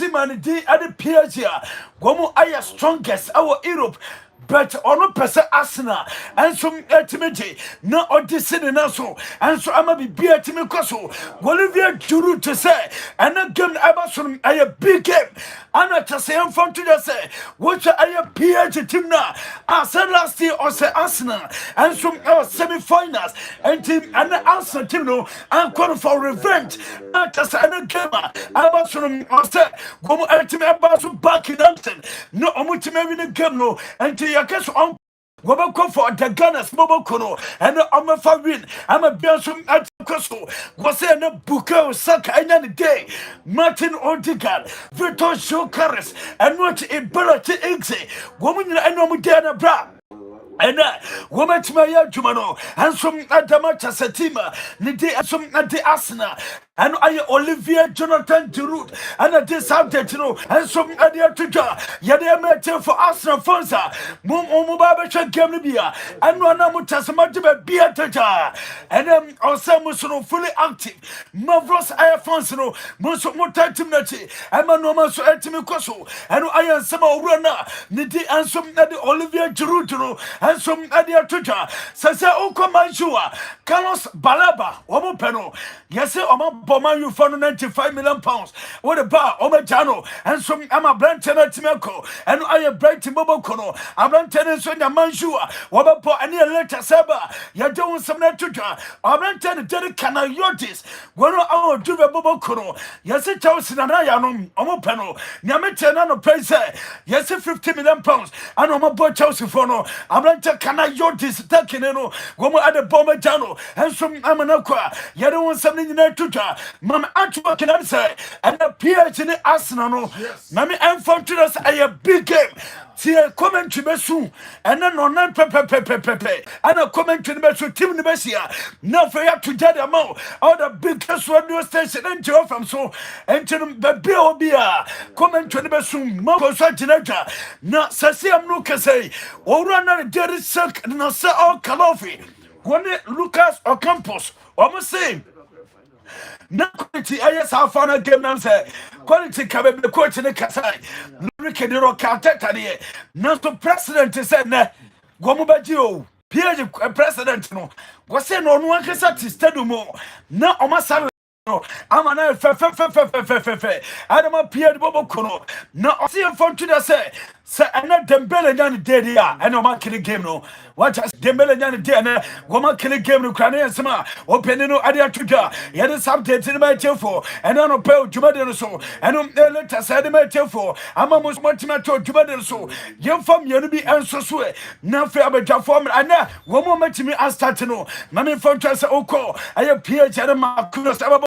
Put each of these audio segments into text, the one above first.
man di ade PHA gomu aya strongest our Europe but ono pese Arsenal and some ultimately no odisini na so and so ama bi atimi koso Bolivia juru to say and a game abasun a big game and a say am from to say which a PH team na I said last year or say Arsenal and some semi-finals and team and the Arsenal team no and call for revenge and just a game abasun or say go ultimate abasun back in Hampton no omutima win the game no and yakes on go for the Gunners mobile kono and I'm a win. I'm a Belgium at Costo. Was a Buko Saka any day. Martin Odegaard, Victor Shokaris, and what a bullet to exit. Woman and Omudana Bra. And woman to my Jumano, and some Adamata Satima, Nidi and some at the Asana. And I Olivia Jonathan Giroud and a disappointed to know and some idea to jar. Yada met for Arsenal Fonsa, Mumubaba Gamibia, and Ranamutasama Bia Taja, and also Musono fully active. Mavros Ayafonso, Musomotatimati, and Manoma so Etimicoso, and I am some runner, Nidi and some Olivia Giroud, and some idea to jar. Sasa Okomanjua, Carlos Balaba, Omopeno, yes, Boma, you found 95 million pounds. What about Omejano and some Ama Brantana Timako and I am bright Mobokono. I'm not telling Sonia Manjua. What about any letter Saba? You're doing some natural. I'm not telling Derek Canayotis. One hour do the Bobokono. Yes, it tells in an iron Omopeno. Yametanano Pese. Yes, 50 million pounds. And Omobo Chelsea Fono. I'm not telling Canayotis Takineno. Woman at the Bomejano and some Amanaqua. You don't want something in there to Mama Antwa can I say and the PH in the Arsenal no Mammy and from to us a big game. See a comment to me soon and then on pepe and a comment to the best team the best here. Now for you to judge them all the biggest radio station and Joe from so and to the bill be a comment to the best soon. Moko Sajinaja. Not Sasiam Nuka say, or run a dead silk and not say all Kalofi. When Lucas or Campos almost same. No quality, yes, how far a game now say quality can be coach in the Kasai. Lurikadiro Calteta, not the president said, Gomubadio, Pierre president, no, was saying on one Casati more. No, on my salary. No, I'm an Adam appeared Bobo Kono. No, I see him from today say, Sir, I'm not Dembele Yan dead here. I know my killing game no. What has Dembele Yan dead? Woman killing game no cranny and sama. Opening no idea to jar. Yet it's updated in my telephone. And I don't pay Jumaden so. And let us add my telephone. I'm almost much my to Jumaden so. Young from Yonubi and so swear. Now fair but your form. And now, one moment to me as Tatino. Mammy from Trasa Oko. I appear Jeremiah Kuros.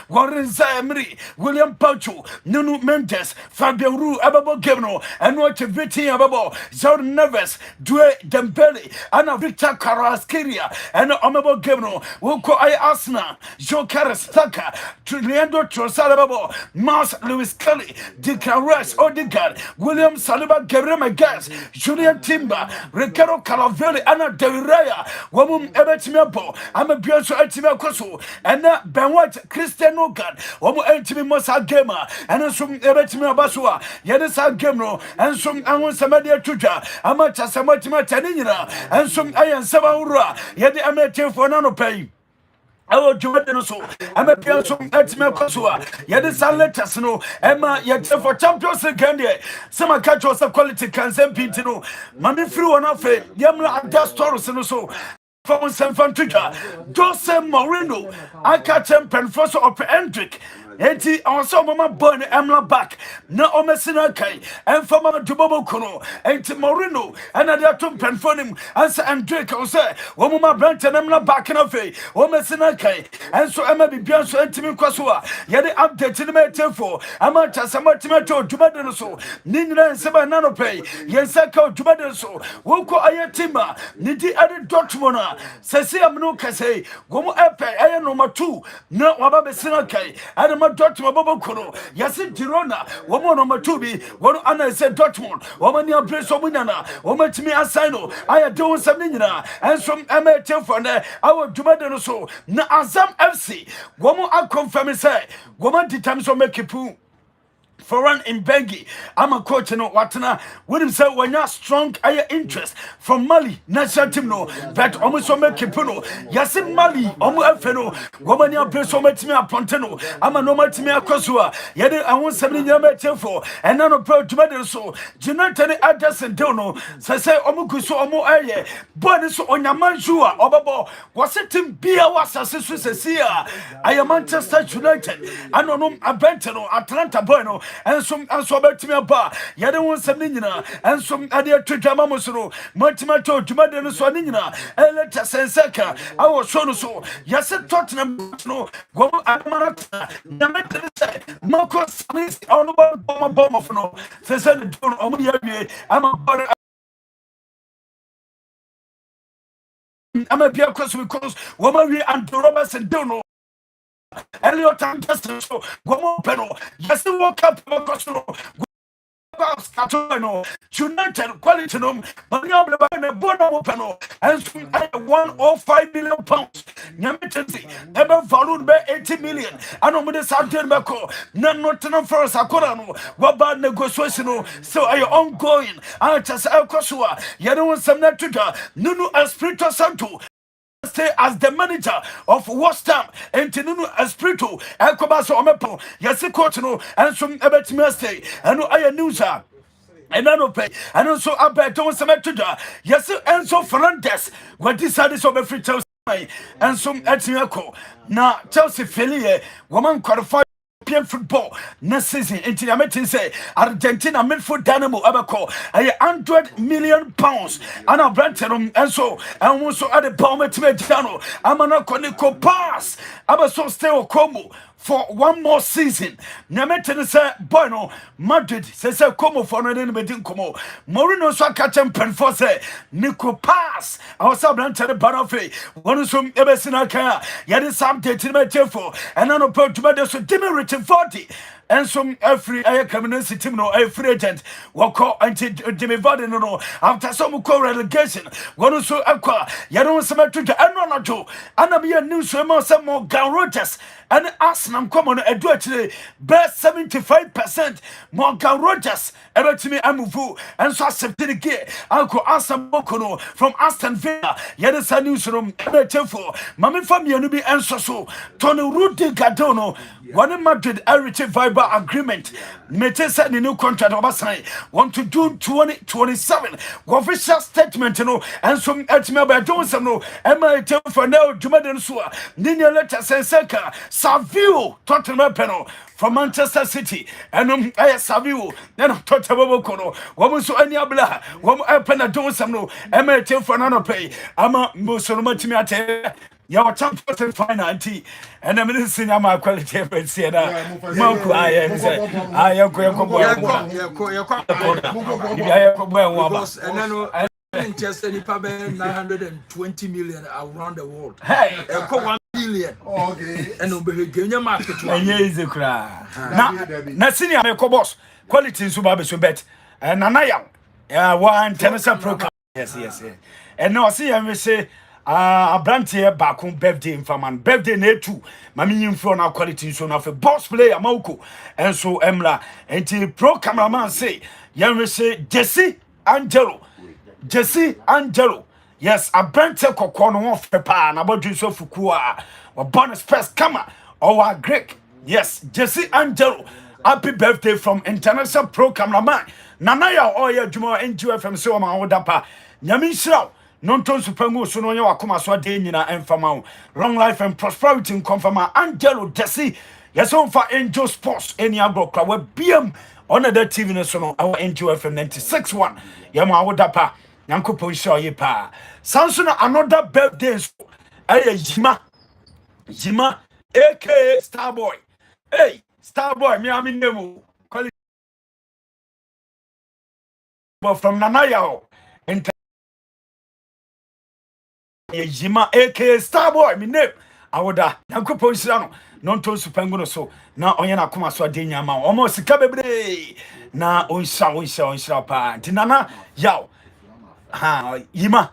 Warren Zamri, William Paucho, Nunu Mendes, Fabio Ru, Ababo Gevno, and what Viti Ababo, Zon Neves, Due Dembele, Anna Victor Carrasqueria, and Amabo Gevno, Woko I Asna, Joe Carastaka, Leandro Trosalababo, Mars Lewis Kelly, Dick Rush, Odegaard, William Saliba Gabriel Gas, Julian Timber, Ricardo Calavelli, Anna Deviraya, Womum Ebetimiapo, I'm a Bioso Etimiacoso, and Ben White, Christian Ogan, Omo Entimi Mosa Gamer, and some Ebetimi Abasua, Yadisa Gemro, and some Amon Samadia Tuja, Amacha Samatima Tanina, and some Iron Savaura, Yadi Amete for Nanopay. I will do it so. I'm a piano at Melcosua. Yadisa letters no, Emma, yet for Champions League. Some catch was a quality can send Pintino. Mammy flew on off it, Yamla and Dust Taurus and so. From San Francisco, Joseph Moreno, I catch him Penfoso of Hendrick. Enti also mama born Emla back. Na omesina kai. And for mama Dubobo Kono. Enti Moreno. And I tum penfonim. Answer and Drake or say. Womama Branton Emla back in a fay. Omesina kai. And so Emma be beyond so intimate Kwasua. Yadi update in the metal. Amata Samatimato, Jubadenoso. Nina and Seba Nano pay. Yensako Jubadenoso. Woko Ayatima. Nidi added Dortmona. Sesi Amno Kase. Gomo Epe. I number 2. No Wababesina kai. Adam Dortmund Bobo Kono, Yasin Girona, woman number 2 be one Anna said Dortmund, woman near Place Omunana, woman to me asino, I are doing something and some Emma Telphone, our Jumadenoso, Na Azam FC, woman I confirm say, woman the times will make a poo. foreign in Bengi. I'm a coach no watana. When him say when you strong higher interest from Mali national team no that almost make kipuno. Yes in Mali omu afeno woman ya play so much me aponteno. I'm a normal team akosua. Yede I want 7 year for and none of pro to so Jonathan address and dono say omu kuso omu aye born so on your manjua obabo was it team bia was as I am Manchester United. I don't know Abentano Atlanta boy no and some about me aba yade won some nyina and some ade twetwa mamoso Montimato Jumade no so nyina eleta senseka I was so yes Tottenham no go amarata nyamete say Marcus Smith on bomb of no say say don omo ya I'm a beer because woman we and Roberts and Dono Elliot and Justin so Gomo Peno yes walk up no United quality no but you have a bono peno and 105 million pounds Nyamitensi ever valued by 80 million and on the Southern Bako Nottingham Forest Akorano what bad negotiation so are you ongoing I just Alcosua you don't want some net to Nuno Espirito Santo stay as the manager of West Ham and Nuno Espirito Alcobaso Omepo yes coach no and some ebetime stay and I news and I don't pay and also I bet don't submit to that yes and so Fernandez what decided so free Chelsea and some Etiako now Chelsea failure woman qualified football next season into the meeting say Argentina midfield dynamo abako 100 million pounds and a Branton and so and also at the Palmer to Medano Amana Koniko pass Abaso stay Como for one more season. Nyamete say boy no Madrid say Como for no den bedin Como Mourinho so catch him pen for say Nico pass our Branton Banofe one so ebesina kan yade sam date for and no put to so demerit 40 and some every community team no free agent wako anti Jimmy Vardy no after some relegation one so aqua you don't some to and no and be a new so some more Morgan Rogers and Arsenal come on do actually best 75% Morgan Rogers ever to me amuvu and so accepted again uncle Arsenal Bokono from Aston Villa yet the news room for Mami family no be answer so Tony Rudy Gadono one Madrid Heritage Viber agreement Mete said the new contract over sign want to June 2027 official statement no and some etime by Johnson no Emma for now Jumaden Sua Nina letter Senseka Savio Tottenham Peno from Manchester City and I Savio then Tottenham Kono woman so any abla woman Pena Johnson no Emma for nano pay ama Musulman your champion final auntie and I'm in senior my quality and see that Monku I am Manchester Nipa 920 million around the world. Hey, 1 billion. Okay. And Obegenya market. Easy cry. Na senior me boss quality in Subabe so bet. And Nanaya. Yeah, one tennis program. Yes. And now see I say a brand here back on birthday in Faman birthday ne too mami in front of quality so na for boss player Mauko and so Emla and the pro cameraman say you say Jesse Angelo yes a brand take kokono off pepa na bodun so fukua or bonus press kama or Greek yes Jesse Angelo happy birthday from international pro cameraman Nanaya oya Jumo NGFM so ma odapa nyami shiraw Nonton supango so no yakoma so de nyina emfama long life and prosperity in confirma Angelo Desi yes on for Angel Sports any agro we BM on the TV no so no our NGFM 96.1 yama wodapa nyankopon show ye pa Samson another birthday so Jima aka Starboy hey Starboy me am name quality from Nanaya Jima aka Starboy me name awoda yankopon shira no nonto supango no so na onye na akoma so de nyama omo sika bebre na onshira pa tinana yaw ha yima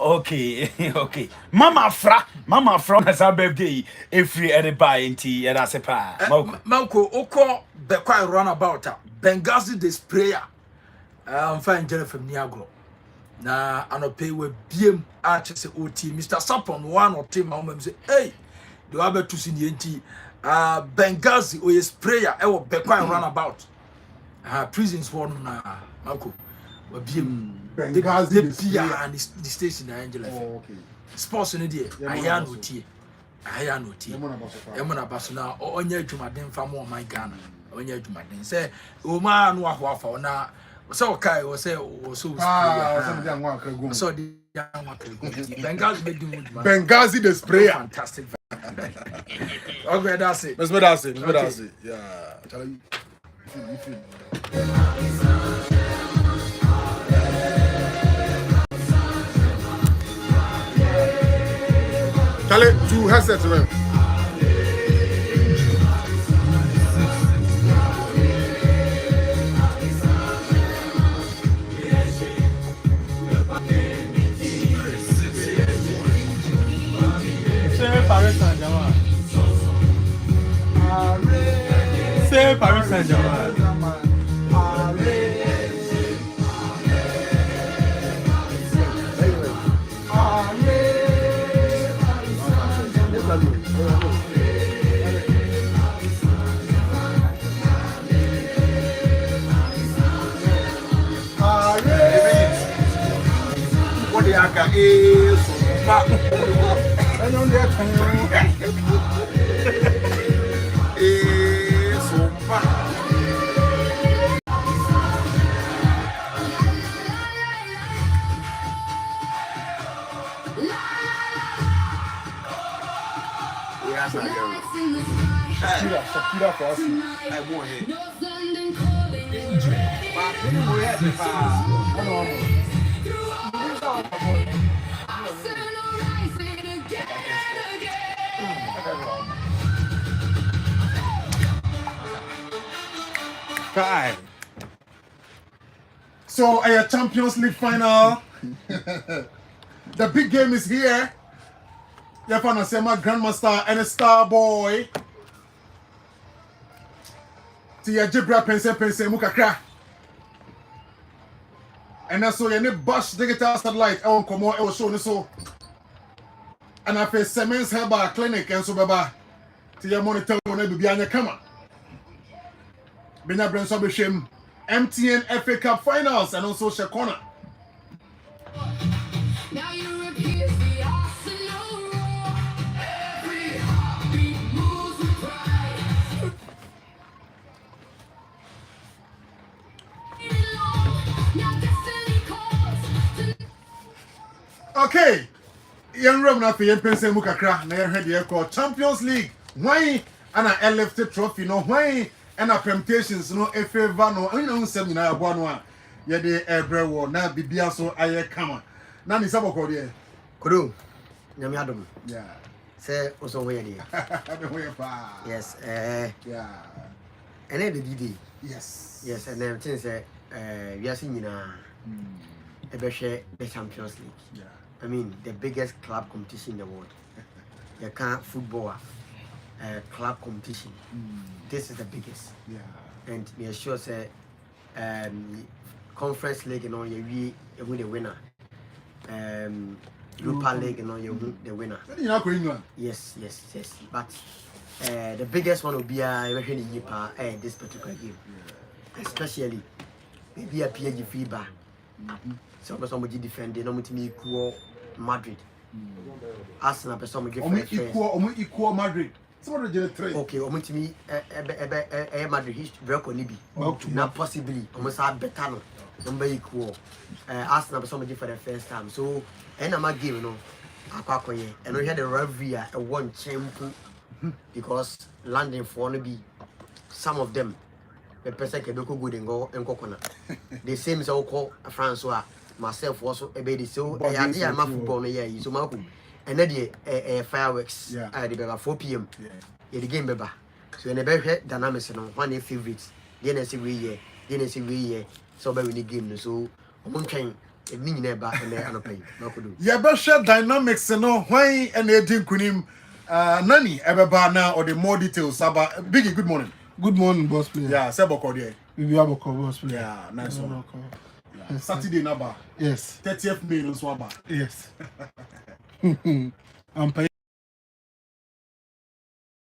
Okay, okay. Mama fra na sa birthday every everybody nti ya da se pa. Manko oko be quite run about Benghazi the sprayer. Fine jere from Niagro. Na anope we biem a chese OT Mr. Sapon one or team ma say hey do have to see nti Benghazi o ye sprayer e wo be quite run about. Prisons one na Manko we biem Benghazi the sprayer and the station na Angela. Oh, okay. Sports no dey aya no tie. Aya no tie. Emona baso na onye adwumaden fa mo my Ghana. Onye adwumaden say o ma no ahoafa na so kai o say o so sprayer. So the Benghazi be doing Benghazi the sprayer. Fantastic. Okay, that's it. That's it. Yeah. Tell you. Charlie, 2 headsets, man. C'est Paris Saint-Germain. Shakira for us. I want him. So, a Champions League final. The big game is here. Yafana Sema Grandmaster and a star boy. Tia Jibra Pense Mukakra. And that's so you Bosch digital satellite. I won't come on, I will show you so. And I face Siemens Herbal Clinic and so baba. Tia monitor when I be behind your camera. Bena Brand Sobishim, MTN FA Cup Finals and also Shakona. Okay, young Roman after you pense mukakra na head here called Champions League. Why and a lifted trophy no why and a permutations no favor no I know seminar one ye de every war na bibia so aye kama. Na ni saboko de. Kodo. Nyame adom. Yeah. Say also where dey. Yes, yeah. And the day. Yes. Yes, and then things say we are seeing the Champions League. Yeah. I mean, the biggest club competition in the world. You can't football club competition. This is the biggest. Yeah. And we are sure say Conference League, you know, you win the winner. Europa League, you know, you win the winner. You're not going on. Yes. But the biggest one will be this particular game. Yeah. Especially maybe a PSG feedback. So somebody defending, no me equal Madrid. Arsenal be somebody equal Madrid. Somebody get 3. Okay, me Madrid record ni bi. Now possibly almost have better no. Number equal. Arsenal be somebody for the first time. So and I'm game, you know. Akwakoye. And we had a rivalry a one champion because London for no be some of them. The person can go good and go and coconut. The same so called Francois. Myself also a baby so I am football so Malcolm and then fireworks at 4 p.m. The game beba. So in a better dynamics and one favorites. Then I see we so by the game so I'm trying Ni nyina ba ene anopai na kodo. Ye be share dynamics no when and edin kunim nani ebeba na or the more details about Biggie. Good morning. Good morning, boss player. Yeah, Seboko there. We have a boss player. Yeah, nice one. Yeah. Saturday naba. Yes. 30th May no swaba. Yes. I'm paying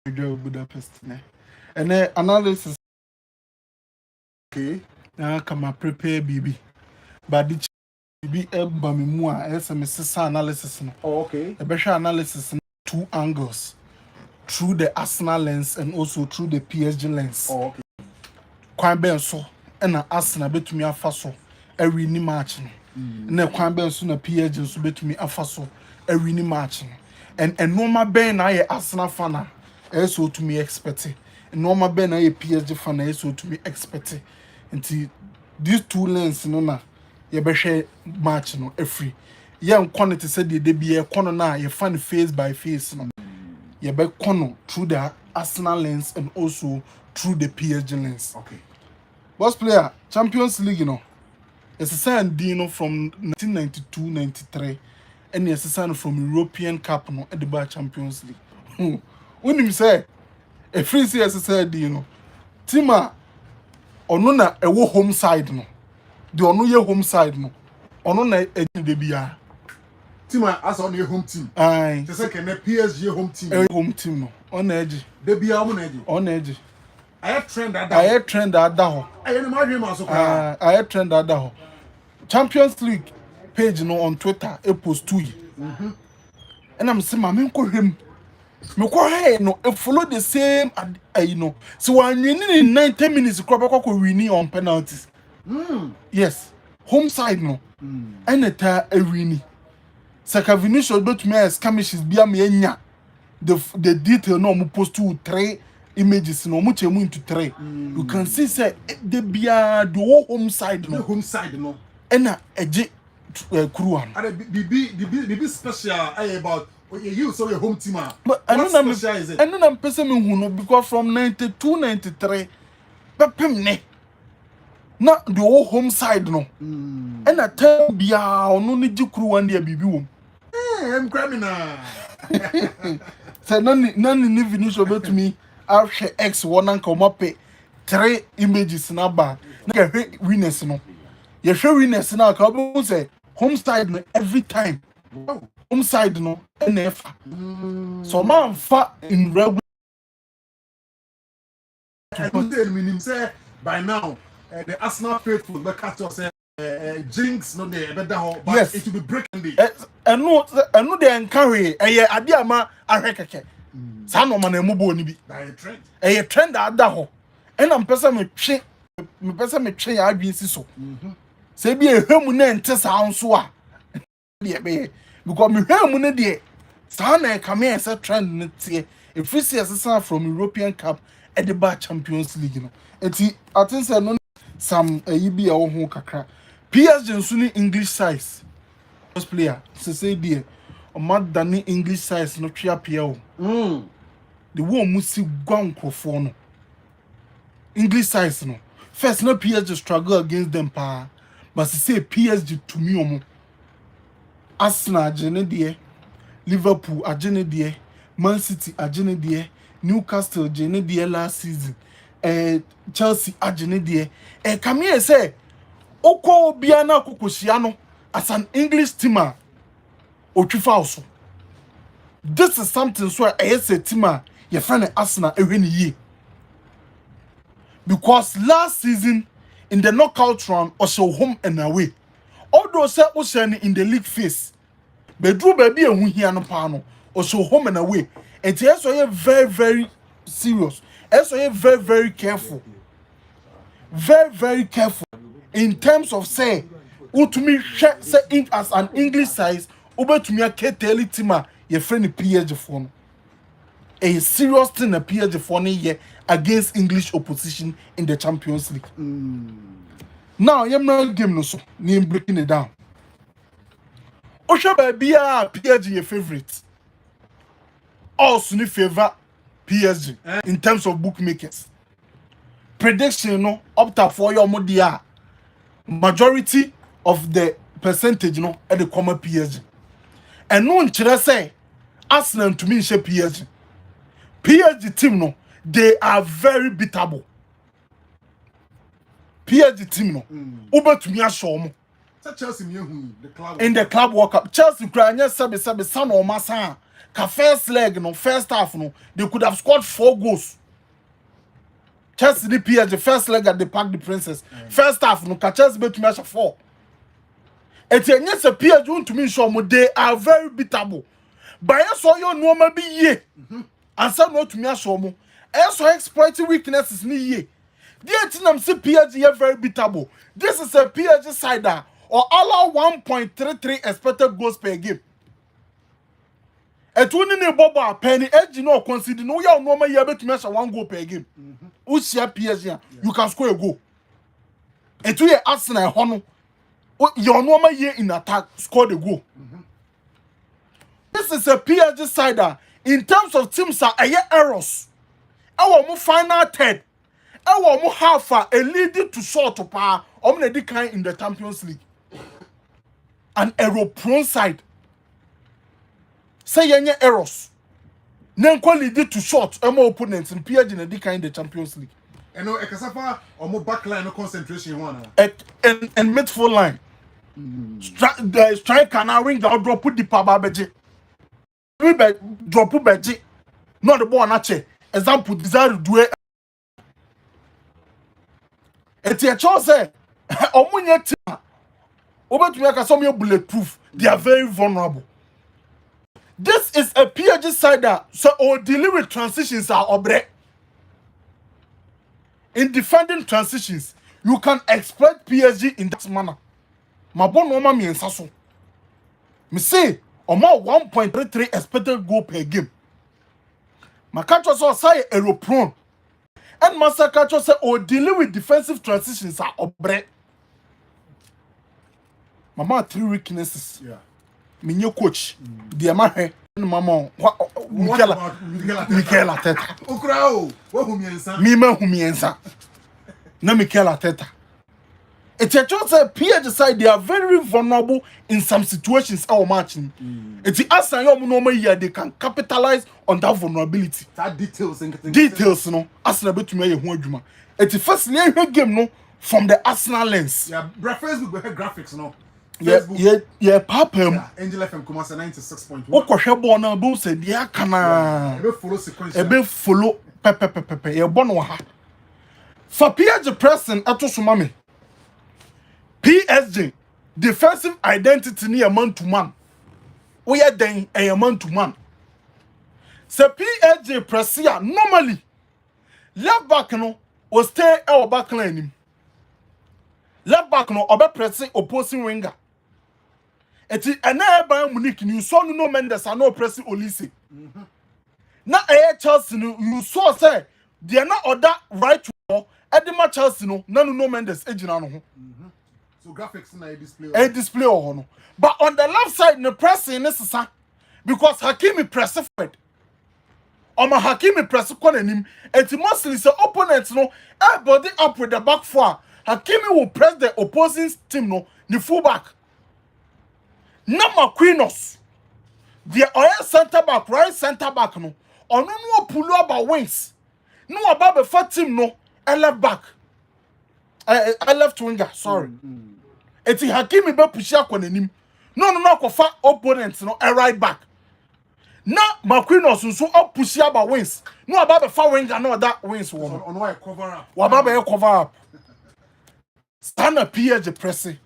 Budapest. And then analysis. Okay. Now come prepare BB. But the BB Bami Mua SMS analysis. Oh, okay. A better analysis in 2 angles. Through the Arsenal lens and also through the PSG lens. Oh, okay. Kwan ben so na Arsenal betumi afa so every ni match no. Na kwan ben so na PSG so betumi afa so every ni match no. And normal ben na ye Arsenal fan na so to me expect. Normal ben na ye PSG fan na so to me expect. Until these 2 lens no na ye be hwe match no every. Ye quantity said the be e kono na ye fan face by face no. Ye be kono through the Arsenal lens and also through the PSG lens. Okay. Boss player, Champions League, you know. It's a sign Dino from 1992-93, and it's a sign from European Cup, no, at the bar Champions League. When him say, a free CSS, you know, Tima, onuna a home side, no. The onu home side, no. Onuna a debia. Tima as on your home team. Aye. The second PSG home team. A home team, no. On edge. Debia on edge. On edge. I trend that. I trend that down. I am my dream also. I trend that down. Champions League page no on Twitter e post to you. And I'm saying, "Man, ko him. Me ko hey no e follow the same you know. So when you in 90 minutes crop ko win on penalties." Yes. Home side no. And eta e win. Saka Vinicius do to me skirmishes bia me enya. The detail no mo post 2 3 images no much into 3. You can see say the the home side no. The home side no. Ena eje Kruan. And the special about you so your home team. But I don't know person me hu no because from 92 93 pepem ne. Na the whole home side no. Ena time bia ono ne ji Kruan dia bibi wom. I'm criminal. Say nani ni Vinicius bet me after X one anka o pay 3 images na ba na winners no ye hwe winners na ka bo say home side no every time home side no na fa so man fa in regular I don't tell me say by now the Arsenal faithful be catch us jinx no dey better how but yes. It will be breaking the eno dey encourage ade ama ahwe keke sa no ma na mu bo ni bi trend ada ho ena mpesa me twe ya adwen si so se bi ehwemu na ente sa nso a de be because me hwemu ne de sa na come here say trend ne tie if we see assistant from European Cup at the bar Champions League no enti I think say no some yibi a wo ho kakra PSG nso ni English size first player say die o madani English size no twa pia o the one musi gwankrofo no English size no first no PSG struggle against them pa but say PSG to me omo Arsenal agene de Liverpool agene de Man City agene de Newcastle agene de last season Chelsea agene de come here say okwo bia na kokosia no as an English teamer otwifa also this is something so I say teamer your friend Arsenal ehwe ni yi because last season in the knockout round also home and away although say Ocean in the league phase bedru baby ehun hia no pa no also home and away and yes so you very very serious so you very very careful in terms of say utumi say as an English size obetumi aketeli teamer your friend PSG for no a serious thing a PSG for no year against English opposition in the Champions League. Now, you're not game no so, name breaking it down. Osha baby PSG your favorite. Also ni favor PSG in terms of bookmakers. Prediction no up to for your modia. Majority of the percentage no e de come PSG and no nkyerɛ say Arsenal to me nhye PSG team no they are very beatable. PSG team no obetumi ahye omo Chelsea the club in the club World Cup. Chelsea cry nya sebe san o masa ka first leg no first half no they could have scored 4 goals. Chelsea the PSG first leg at the Parc des Princes first half no ka Chelsea betumi ahye 4. Etienye se PSG untumi show mo they are very beatable. But yes so you no ma bi ye. Ansa no tumi ahye mo. So exploit weaknesses ni ye. The Etinam say PSG are very beatable. This is a PSG side or allow 1.33 expected goals per game. Et when ni bobo penny edge no consider no ya no ma ye betumi ahye 1 goal per game. Usia PSG you can score a goal. Et we Arsenal hono your normal year in attack scored a goal. This is a PSG side in terms of teams are errors. Our final third. Our half a lead to short pa na decline in the Champions League. An error prone side. Say yenye errors. Nenko lead to short opponents in PSG na decline in the Champions League. And no Ekasafa or more backline no concentration one. And midfield line. The striker now ring out drop put the power beji. We drop put beji. Not the ball nache. Example desire do it. Eti a chose omunye team obetumi aka some bulletproof. They are very vulnerable. This is a PSG side so or dealing with transitions are obre. In defending transitions, you can exploit PSG in that manner. Mabon no ma miensa so. Me say omo 1.33 expected goal per game. Makacho so say error prone. And Master Kacho say or dealing with defensive transitions are obre. Mama 3 weaknesses. Yeah. Minyo coach. Dia mahe mama Mikel Arteta. Ukrao, wo humiensa. Mima humiensa. Na Mikel Arteta. It's a choice that PSG side they are very vulnerable in some situations our matching. It's the Arsenal normal year they can capitalize on that vulnerability. That Details no Arsenal betumi ye ho adwuma. It's the first game no from the Arsenal lens. Yeah, Facebook we have graphics no. Yeah, papa. Yeah, Angel FM Kumasi 96.1. Okwohwe ball na bo say dia kana. Ebe follow sequence. Ebe follow pepe. Ye ball no ha. For PSG pressing atoso mame. PSG defensive identity ni a man to man. We are then a man to man. So PSG press normally left back no will stay our back line. Left back no obe press opposing winger. Eti ena Bayern Munich you saw no Mendes and no press Olise. Na Chelsea no you saw say they are not other right wing Edema Chelsea no no Mendes ejina no ho. So graphics na display. A display or no. But on the left side, the pressing is because Hakimi press forward. Or my Hakimi press corner him. It mostly the opponents no everybody up with the back four. Hakimi will press the opposing team no the fullback. Now Marquinhos, the other center back, right center back no. Or no pull up our wings. No about the first team no. I left back. I left winger. Sorry. Eti Hakimi be push akwa nim. No kofa opponents no a right back. Na Marquinhos nso up push about wings. No about the far winger no that wings wo. On why cover up. Wa ba be cover up. Stand up PSG pressing.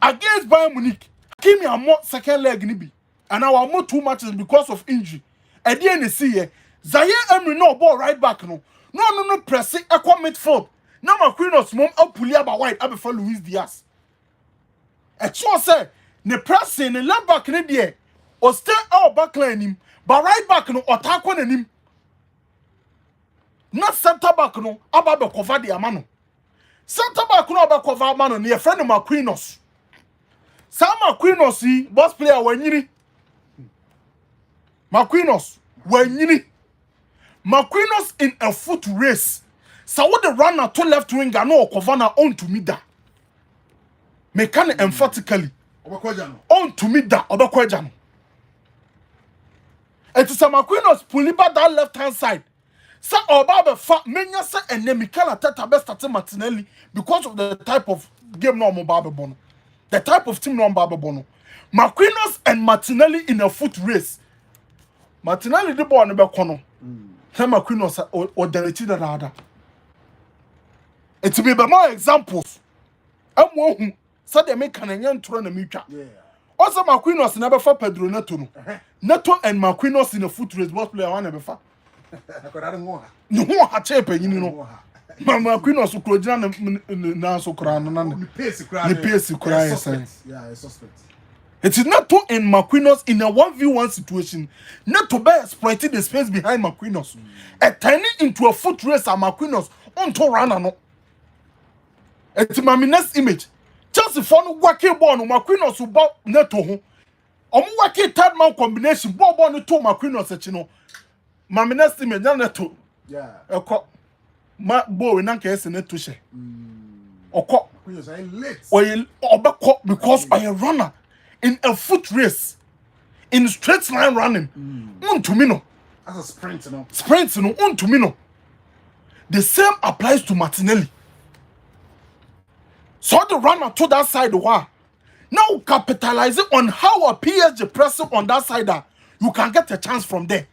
Against Bayern Munich. Hakimi am more second leg ni bi. And now am more 2 matches because of injury. E dey na see here. Zaire Emery no ball right back no. No pressing ekwa midfield. Na Marquinhos mom up pull about wide abefa Luis Diaz. A sure say ne pressing ne left back ne there or stay out back line him but right back no attack on him not center back no about the cover the amano center back no about cover amano near friend of Marquinhos Sam Marquinhos see boss player when yini Marquinhos in a foot race so what the runner to left winger no cover na on to me that. Mechanic emphatically On to me that Obakwajan. It is a Marquinhos pulling back that left hand side. Sa Obaba fa menya sa and Mikel Arteta best at Martinelli because of the type of game no Mbabe Bono. The type of team no Mbabe Bono. Marquinhos and Martinelli in a foot race. Martinelli the ball on the corner. Marquinhos or the other. It will be more examples. I'm one said they make Canadian turn a mutual. Also, Marquinhos never for Pedro Neto. Neto and Marquinhos in a foot race, both player one never far. No more a champ, you know. Marquinhos who could run now so crown and the pace cry. Yeah, suspect. It is Neto and Marquinhos in a 1v1 situation. Neto by exploiting the space behind Marquinhos. Turning into a foot race at Marquinhos on to run. No. It's my next image. Chelsea found working ball no Marquinhos who bought Neto. Working third man combination. Ball no two Marquinhos. My next image. Neto. Yeah. My boy in Anka Neto. Oko. Late. Because I a runner in a foot race. In straight line running. To me no. As a sprint, no. Sprint no. To me no. The same applies to Martinelli. So the runner to that side, now capitalizing on how a PSG pressing on that side, you can get a chance from there.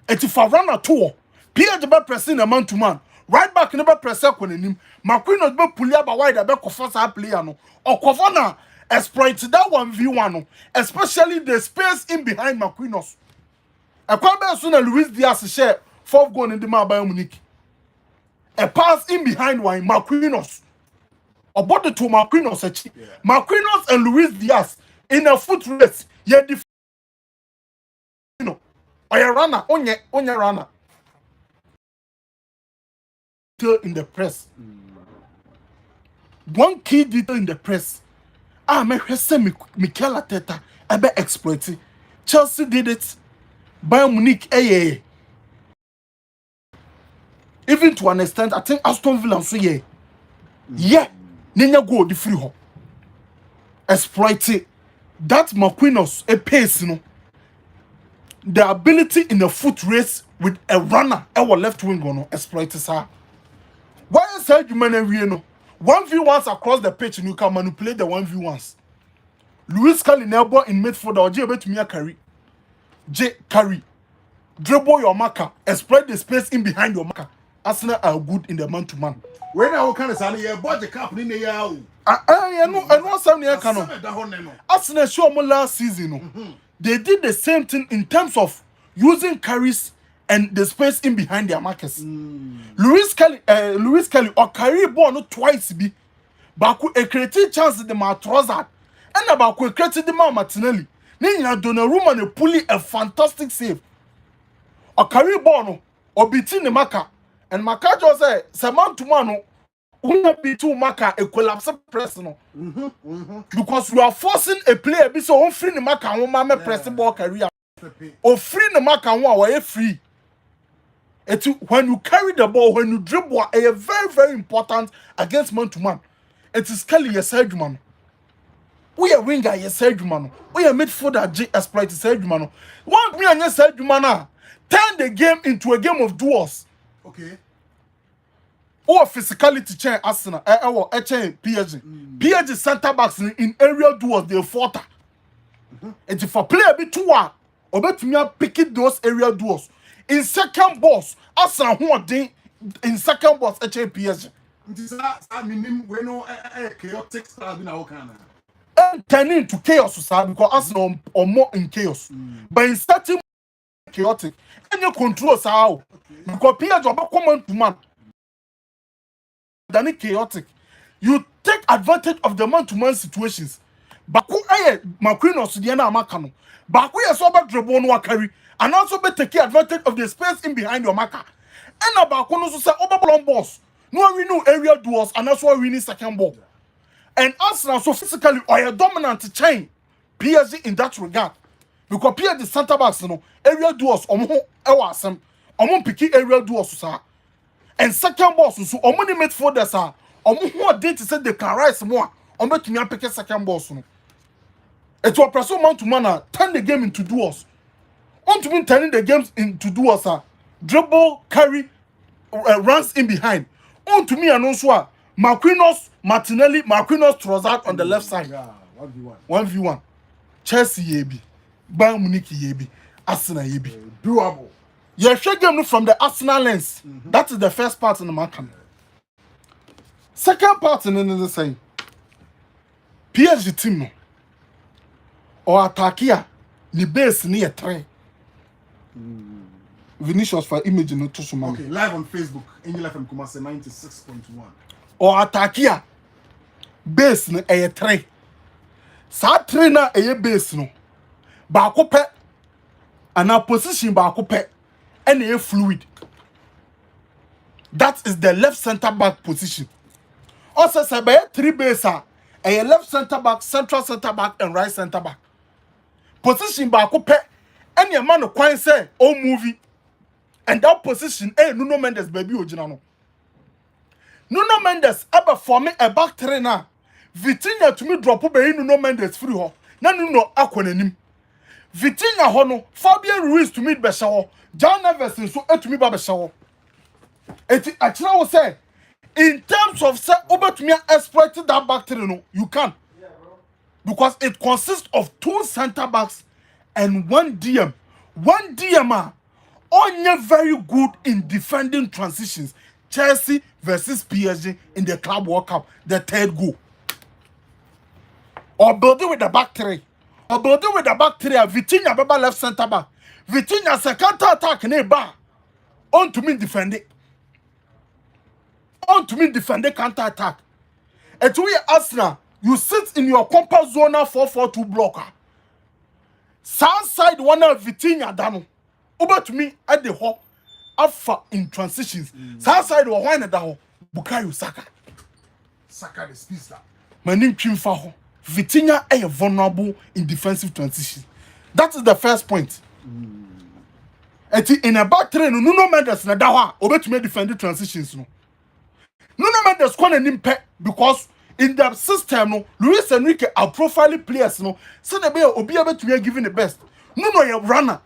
And if a runner too, PSG be pressing a man to man, right back never press up when him. Marquinhos be pull up a wide a back of first player no, or Kovana exploit that 1v1 no, especially the space in behind Marquinhos. A quite soon Luis Diaz share 4th goal in the Bayern Munich. A pass in behind one Marquinhos. About the two Marquinhos, Marquinhos and Luis Diaz in a foot race. Yeah, or a runner, on your runner. In the press. One key detail in the press. Me Mikel Arteta ebe exploited. Chelsea did it. Bayern Munich, even to an extent, I think Aston Villa so yeah, Nenya go the free ho. Exploited that Marquinhos a pace, the ability in a foot race with a runner, our left wing no exploited sir. Why is that you man 1v1s across the pitch and you can manipulate the 1v1s. Luis Kelly never in midfield or J bet me a carry. J carry. Dribble your marker, exploit the space in behind your marker. Arsenal are good in the man-to-man. When I can say you bought the cup in the year. I know something I can. Arsenal show me last season. They did the same thing in terms of using carries and the space in behind their markers. Luis Kelly or carry ball no twice be. Baku a creative chance the Matrozard and about created the Martinelli. Then Donnarumma and a pulley a fantastic save. Or carry ball no or between the marker. And Maka just say, "Saman to mano, who be too Maka a collapse press no." Because you are forcing a player be so free the Maka one mama press the ball career. Or free the Maka one way free. It's when you carry the ball, when you dribble, a very very important against man to man. It is Kelly your side man. We are winger your side man. We are midfielder J exploit side man. One me and your side man turn the game into a game of duels. Okay. Or physicality chain Arsenal, chain PSG. PSG center backs in aerial duels they fought. And if a player be too or bet me picking those aerial duels in second balls, Arsenal who are in second balls chain PSG. This I mean we know chaotic style in our kind. And turning into chaos because Arsenal are more in chaos. But in certain chaotic, and your controls how because PSG are common to man. Than chaotic. You take advantage of the man-to-man situations. Baku Marquinhos the na makano. Baku is over dribble no carry and also be take advantage of the space in behind your marker. And Baku no so say over long balls. No we know area duels and also winning second ball. And Arsenal so physically are a dominant chain PSG in that regard. Because PSG the center backs area duels omo ewasem omo picky area duels so. And second boss so omoni midfielders are omo who are to say they can rise more on bet me pick a second boss. No. It was press man to man, turn the game into duels. On to mean turning the games into duels, dribble, carry, runs in behind. On to me and also Marquinhos, Martinelli, Marquinhos, Trossard on the left side. Yeah, 1v1. 1v1. Chelsea yebi, Bayern Munich yebi, Arsenal yebi. Doable. You share game from the Arsenal lens. That is the first part in the market. Second part in the same. PSG team no. Or Atakia, ni base ni a train. Vinicius for image no to suma. Okay, live on Facebook, Angel FM Kumase 96.1. Or Atakia, base ni a train. Sa train na a base no. Ba ko pe, and our position ba ko pe, and a fluid. That is the left center back position. Also, say by 3 base a left center back, central center back, and right center back. Position ba ko pe, and your man kwan say o movie. And that position, Nuno Mendes baby original. Nuno Mendes ever forming a back trainer. Vitinha to me drop be Nuno Mendes free ho. Na Nuno akwanenim. Vitinha ho no Fabian Ruiz to me be shawo. John Neves so to me ba be shawo. Eti actually will say in terms of say over to me exploit that back trainer no, you can. Yeah, bro. Because it consists of 2 center backs and 1 DM. 1 DM only very good in defending transitions. Chelsea versus PSG in the Club World Cup, the 3rd goal. Or building with the back 3. Or building with the back 3, Vitinha Baba left center back. Vitinha counter attack in a bar. On to me defend it. On to me defend the counter attack. And to we Arsenal, you sit in your compass zone 4-4-2 blocker. South side one of Vitinha Dano. Over to me at the hall alpha in transitions. South side or wine at the hall. Bukayo Saka. Saka the speedster. My name Chimfaho. Vitinha is vulnerable in defensive transitions. That is the first point. In a back train, Nuno Mendes na dawa over to me defend the transitions. No. Nuno Mendes kwan an impact because in the system, no, Luis Enrique are profiling players. No, so they be able to be given the best. Nuno a runner.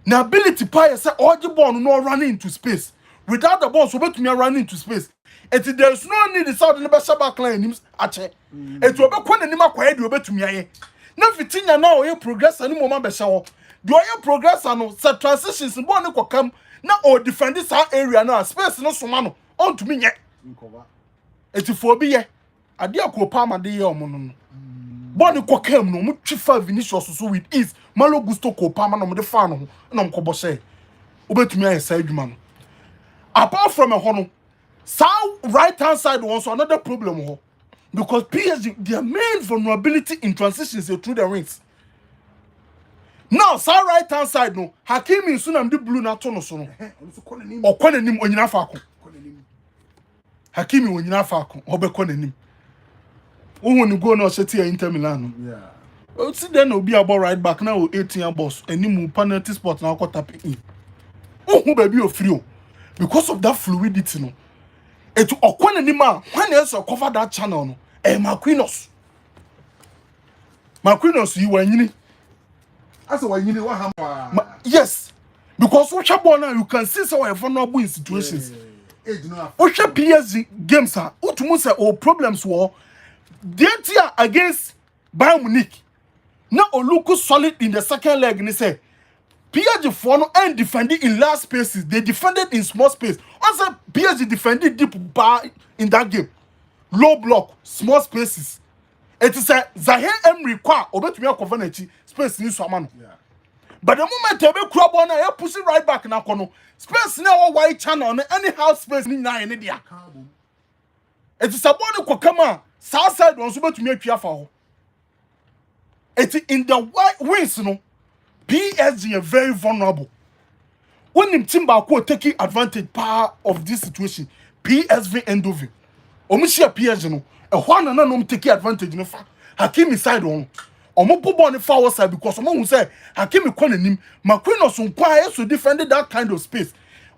The ability to say all the ball no running into space. Without the ball, so to me running into space. And there's no need to start in the best back line. Ache. And to be when the nima quiet you to me. Now Vitinha now you progress any moment be show. Do you progress and set transitions in one ko come now or defend this area now space no so man on to me yet. It's for be ye. Adia ko pa ma de ye omo no. Body ko kam no mu twifa Vinicius so with ease. Malo Gusto ko pa ma no de fa no na mko say. Obetumi aye say adwuma no. Apart from a hono, right hand side was another problem because PSG their main vulnerability in transitions is through the rings. Now, right hand side no, Hakimi Sunam the blue na tono so no. O konenim onyina faako. Hakimi onyina faako, obe konenim. When you go now, City Inter Milan. Yeah. See then will be about right back now 18 boss. And you penalty spot now got tap in. Oh, baby, you're free. Because of that fluidity, no. It okwane ni man when else cover that channel no. Marquinhos. Marquinhos, you were in. That's why you know what happened. Yes. Because what now you can see so vulnerable in situations. What PSG games are ultimately all problems were. They against Bayern Munich. Now look solid in the second leg and they say PSG for no and defending in large spaces. They defended in small space. Also PSG defended deep bar in that game. Low block, small spaces. It is a Zaire Emery kwa obetumi akovenachi space ni so amano. But the moment they be crab on I push it right back na kono. Space na white channel na anyhow space ni na ene dia. It is a body ko kama south side won so betumi atwa fa ho. It in the white wings no PSG are very vulnerable. When him team ba ko taking advantage part of this situation, PSV Eindhoven. Omushia PSG no e ho na no taking advantage no fa. Hakimi side on. Omo bobo on forward side because omo hu say Hakimi kwa nanim Marquinhos nkwa e so defended that kind of space.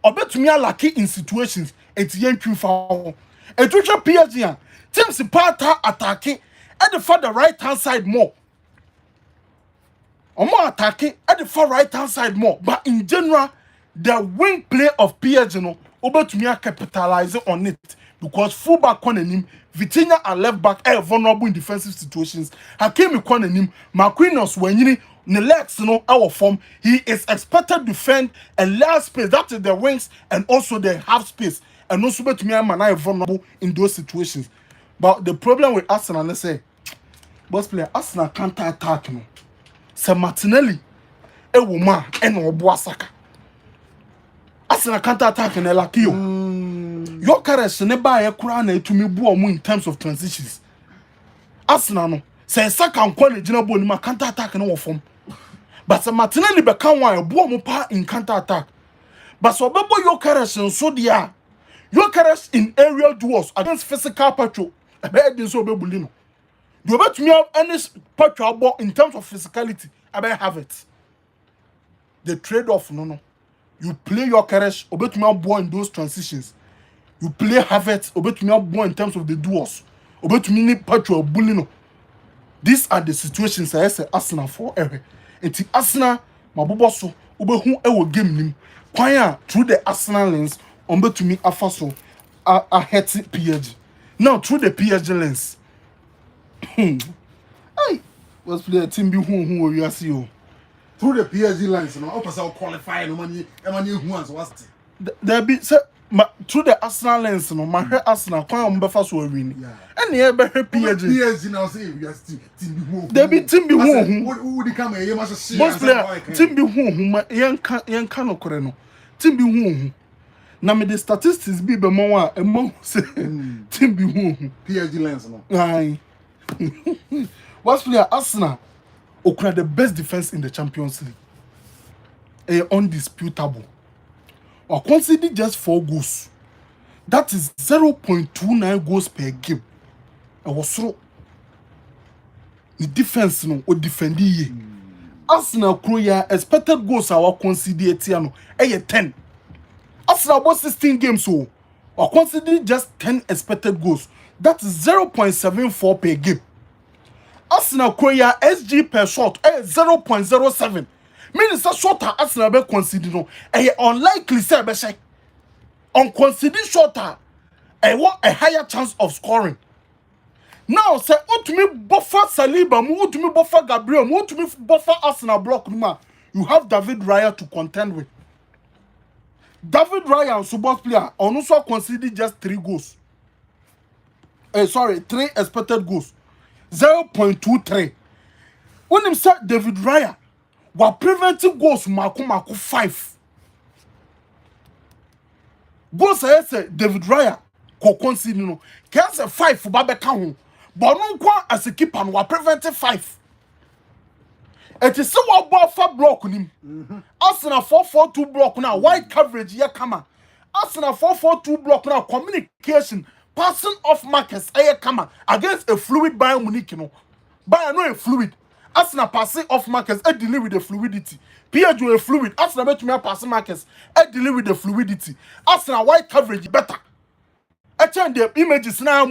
Obetumi alaki in situations enti yentwi fa ho. Etwetwa PSG a teams parta attacking at the for the right hand side more. Omo attacking at the far right hand side more, but in general the wing play of PSG no obetumi capitalize on it because fullback on him, Vitinha and left back are vulnerable in defensive situations. Hakimi on him, Marquinhos when the legs no our form, he is expected to defend a large space, that is the wings and also the half space, and also betumi man vulnerable in those situations. But the problem with Arsenal, let's say, boss player Arsenal counter attack no. Se Martinelli e woma e na obo asaka. Arsenal counter attack na like you. Your caress ne ba ye kura na etumi bu omo in terms of transitions. Arsenal no se saka nkwa na gina bo ni ma counter attack na wo form. But se Martinelli be kan wan e bu omo pa in counter attack. But so bebo your caress so dia. Your caress in aerial duels against physical patrol. E be edin so be bully no. You bet me have any patrol ball in terms of physicality. I better have it. The trade-off, no. You play your courage, obey me ball in those transitions. You play have it, obey me ball in terms of the duels. Obey me need patrol bully no. These are the situations I say Arsenal for every. Enti Arsenal, my bobo obey who ever game nim. Kwaya through the Arsenal lens, obey to me afaso a healthy PSG. Now through the PSG lens. Hey, let's play a team be who we are see you. Through the PSG lines, no, opposite qualify no money, who wants what's there be through the Arsenal lens, no, my Arsenal, quite on before so win. And the ever PSG now say we are team be who. There be team be who would come a must see. Boss player, team be who, young cano coreno. Team be who. Now me the statistics be more among team be who. PSG lens, no. Aye. What's player Arsenal okra the best defense in the Champions League. Undisputable. Or consider just 4 goals. That is 0.29 goals per game. I was so the defense no or defendi. Arsenal Kroya expected goals are consider tiano 10. Arsenal about 16 games so or consider just 10 expected goals. That is 0.74 per game. Arsenal Korea SG per shot 0.07. Means that shorter Arsenal be consider no. Unlikely say be say. On consider shorter, want a higher chance of scoring. Now say what to me buffer Saliba, what to me buffer Gabriel, what to me buffer Arsenal block numa. You have David Raya to contend with. David Raya and support player on also consider just 3 goals. 3 expected goals. 0.23. When him said David Raya were preventing goals Maku 5. Goals I say David Raya ko concede no. Can say 5 for Babe Kahu. But no kwa as a keeper were preventing 5. It is so about 4 block him. Arsenal 4-4-2 block now. Wide coverage here come on. Arsenal 4-4-2 block now. Communication. Passing off Marcus come against a fluid Bayern Munich, you know. Bayern no a fluid. Arsenal passing off Marcus, dealing with the fluidity. PSG a fluid. Arsenal bet me passing Marcus, dealing with the fluidity. Arsenal wide coverage better. Change the images now.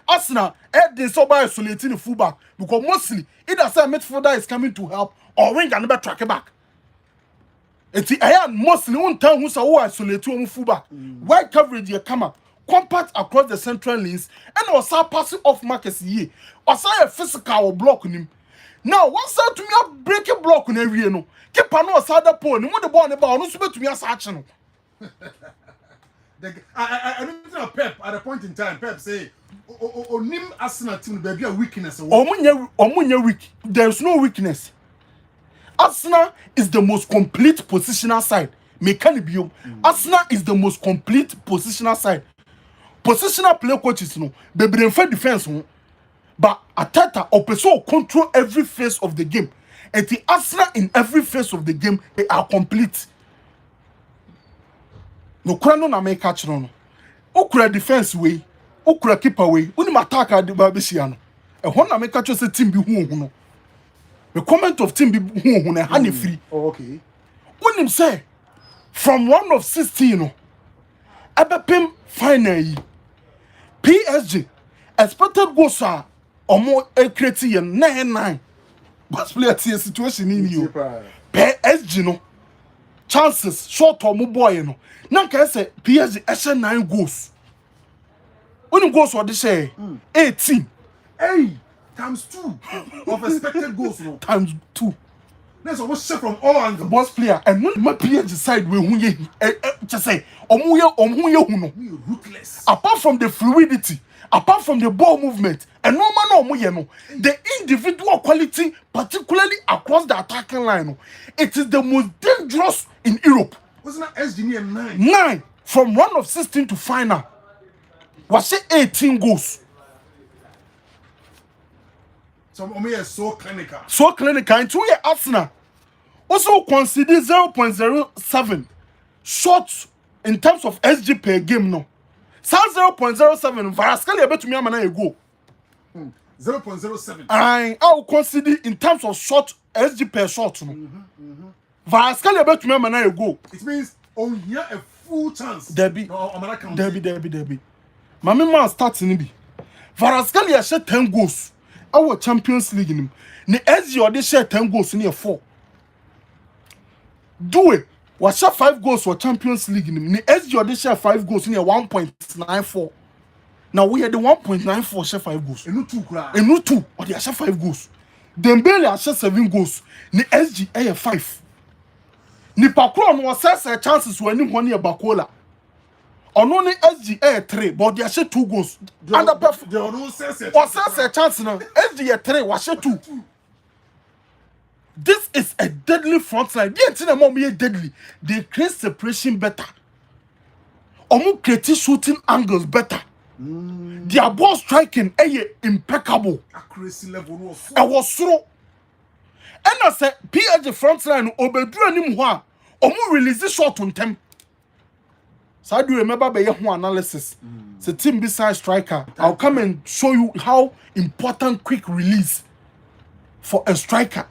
Arsenal they so by isolating the fullback because mostly either say midfielder is coming to help or wing and never track it back. It's mostly one time who's a isolate to fullback. Wide coverage here come up. Compact across the central lanes and also passing off Marcus here. Also a physical block on him. Now, once I to me a breaking block on area no. Keep on us other pole. What the ball about no to me as action. I don't know Pep at a point in time. Pep say, "Nim Arsenal team be a weakness." Omunya weak. There is no weakness. Arsenal is the most complete positional side. Arsenal is the most complete positional side. Positional play coaches no, they bring for defense but Ateta Opeso control every phase of the game. And the Arsenal in every phase of the game they are complete. No crano na make catch no. Okura defense way, okura keeper way, uni attack at the Babisiano. And one na make catch say team be who no. The comment of team be who na honey free. Oh, okay. When him say from 1 of 16 no, Abepim final PSG expected goals are omo create yen 9-9 but player tie situation in you PSG no chances short omo boy no na ka say PSG e 9 goals when goals what they say 18 Hey, times 2 of expected goals, no? times 2. That's almost shot from all angles. Boss player and when my PSG side we who ye just say omo ye hu no Ruthless. apart from the fluidity, apart from the ball movement and no man omo ye no the individual quality particularly across the attacking line no, it is the most dangerous in Europe. Wasn't that SG near 9? 9 from round of 16 to final was 18 goals. So Omi is so clinical. So clinical into your Arsenal also consider 0.07 shots in terms of SG per game no. So 0.07 Varaskelia bet me amana go. 0.07. I will consider in terms of shot SG per shot no. Varaskelia bet me amana go. It means on here a full chance. Debbie. No, I'm not Debbie. Mami man starts in bi. Varaskelia share 10 goals. Our Champions League nim. Ni SG or they share 10 goals near 4. Do it. Was share 5 goals for Champions League nim. Ni SG or they share 5 goals near 1.94. Now we had the 1.94 share 5 goals. And no 2 cry. And no 2 or they share 5 goals. Dembele share 7 goals. Ni SG air 5. Ni Pakro no assess chances when him one near Bakola. Only SG air 3 but they share 2 goals. Under perfect. They are no sense. Assess a chance now. SG air 3 was share 2. This is a deadly front line. The entire moment is deadly. They create separation better. Omu create shooting angles better. Their ball striking is impeccable. Accuracy level was I was so. And I said, PSG front line obedu anim ho a omu release shot on them. So I do remember by your analysis. It's a team beside striker. I'll come and show you how important quick release for a striker.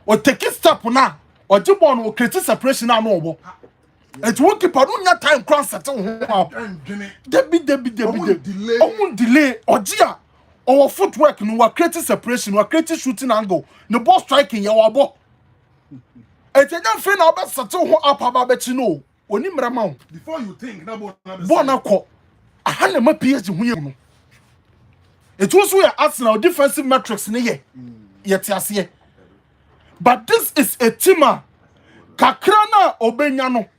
Or take a step now. Or jump on or create separation now. No, it won't keep on time cross at all. Debbie. Delay. Or Gia. Our footwork, no, we're creating separation, we're creating shooting angle. No ball striking, you are ball. It's a young friend about Sato up about no. Before you think, Bonako, I had my PSG win. It was where Arsenal defensive metrics in here. Yet, but this is a teamer. Kakrana Obenyano.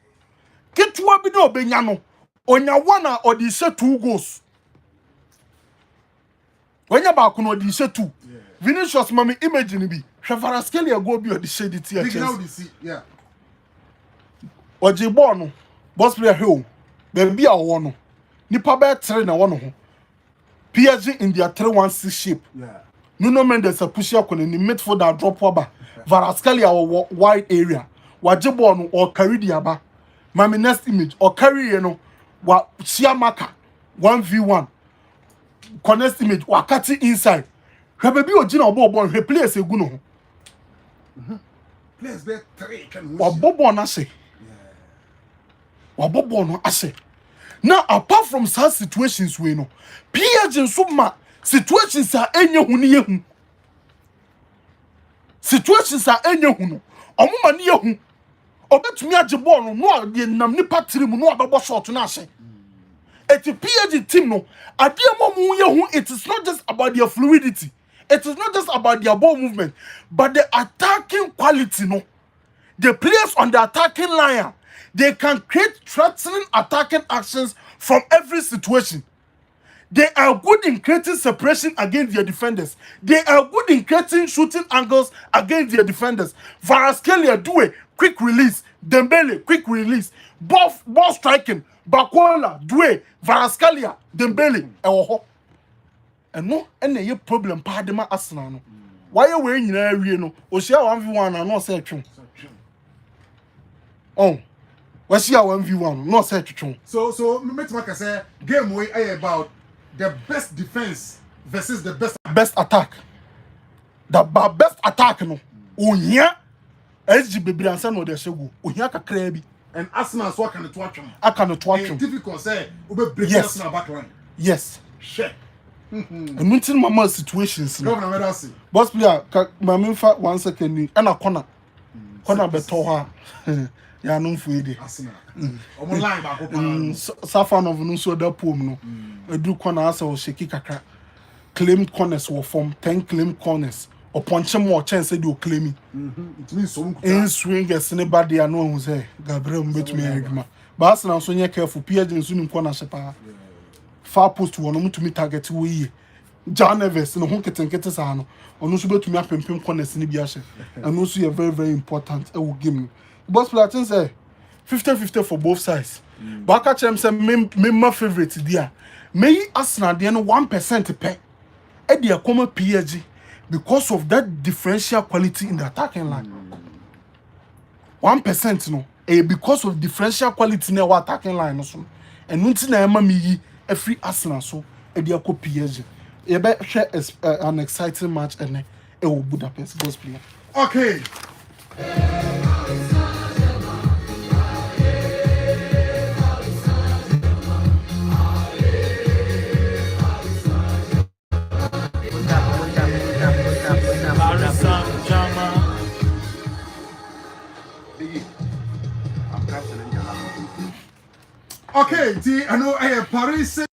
Get to Abido Obenyano. Onyawana or the set 2 goals. When you're back on the set 2, Vinicius Mami imagine be. Varaskelia go be or the shade it here. Yeah. Ojibono, boss player hill, baby a one. Nipa be 3 na one. PSG in their 3-1-6 shape. Yeah. Nuno Mendes a push up in the midfield that drop over. Varaskelia or wide area. Wajibono or carry the aba. Mami next image or carry you know wa Siamaka 1v1. Connect image wakati inside. Baby ojina obo he place egu no. Players be 3 can Wa bobo na say. Wa bobo no ase. Now apart from such situations we know, PSG suma situations are enye hu ni yehu. Situations are enye hu no. Omo ma ni yehu. Obetumi age ball no no de nam nipa trim no ababo shot na ase. It's a PSG team no. It is not just about their fluidity. It is not just about their ball movement, but the attacking quality no. The players on the attacking line, they can create threatening attacking actions from every situation. They are good in creating separation against their defenders. They are good in creating shooting angles against their defenders. Varaskelia do a quick release. Dembele, quick release. Ball striking. Bakola, Due, Varaskelia, Dembele, and no, any your problem, Padma Arsenal. Why are you wearing your no? Oshia 1v1 and not say true. Oh, what's your 1v1? Not say true. So, make say game way about the best defense versus the best attack. The best attack no. Oh yeah, SG baby answer no dey shego. Oh yeah kakra bi. And Arsenal so can to watch him. I can to watch him. Difficult say we break Yes. Arsenal back line. Yes. Shit. And nothing mama situations. Governor where I see. Boss player, my main fact 1 second and a corner. Corner beto ha. Ya no fuede. Arsenal. Omo line back up. Safan of no so da pom no. Edu corner asa o sheki kakra. Claim corners were from 10 claim corners. Or punch more chance they do claiming. It means so In swingers anybody I know who say Gabriel bet me agma. But Arsenal so careful PSG in soon corner shepa. Far post to one to me target we. John Neves no hon keten sa no. Ono so bet me apempem corners ni biase. And also a very very important e will give me. Boss player say 50-50 for both sides. But I catch them say me my favorite there. May Arsenal dey no 1% pay. E dey come PSG. Because of that differential quality in the attacking line. 1% no. Because of differential quality in the attacking line also. And nothing na ema me every Arsenal so e dey ko PSG. E be share an exciting match and e will Budapest Ghost player. Okay. Okay, I know Paris